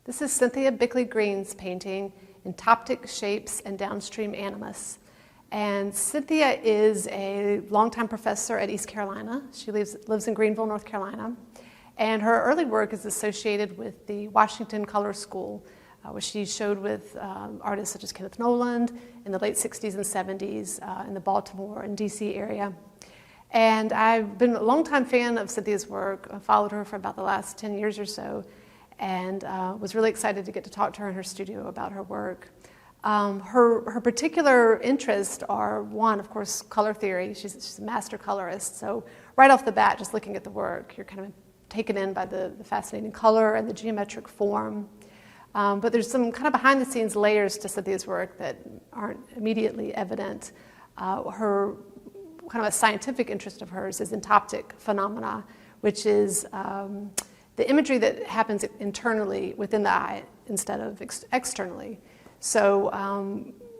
This is Cynthia Bickley-Green's painting, Entoptic Shapes and Downstream Animus. And Cynthia is a longtime professor at East Carolina. She lives in Greenville, North Carolina. And her early work is associated with the Washington Color School, which she showed with artists such as Kenneth Noland in the late 60s and 70s in the Baltimore and DC area. And I've been a longtime fan of Cynthia's work. I followed her for about the last 10 years or so, and was really excited to get to talk to her in her studio about her work. Her particular interests are, one, of course, color theory. She's a master colorist, so right off the bat, just looking at the work, you're kind of taken in by the fascinating color and the geometric form. But there's some kind of behind-the-scenes layers to Cynthia's work that aren't immediately evident. Her kind of a scientific interest of hers is entoptic phenomena, which is the imagery that happens internally within the eye instead of externally. So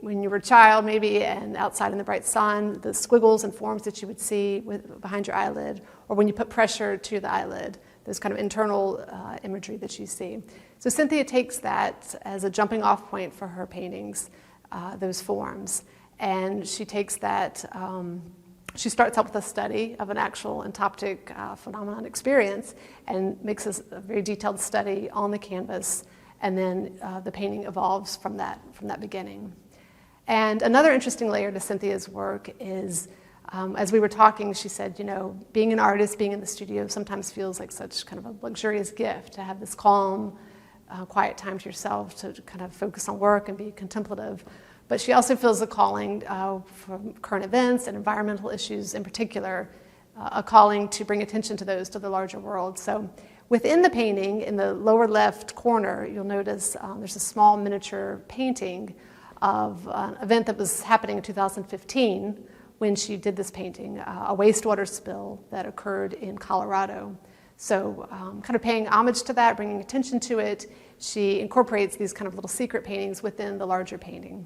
when you were a child maybe and outside in the bright sun, the squiggles and forms that you would see behind your eyelid, or when you put pressure to the eyelid, those kind of internal imagery that you see. So Cynthia takes that as a jumping off point for her paintings, those forms. And she takes that, she starts out with a study of an actual entoptic phenomenon experience and makes a very detailed study on the canvas, and then the painting evolves from that beginning. And another interesting layer to Cynthia's work is, as we were talking, she said, you know, being an artist, being in the studio sometimes feels like such kind of a luxurious gift to have this calm, quiet time to yourself to kind of focus on work and be contemplative. But she also feels a calling from current events and environmental issues in particular, a calling to bring attention to those, to the larger world. So within the painting, in the lower left corner, you'll notice there's a small miniature painting of an event that was happening in 2015 when she did this painting, a wastewater spill that occurred in Colorado. So kind of paying homage to that, bringing attention to it, she incorporates these kind of little secret paintings within the larger painting.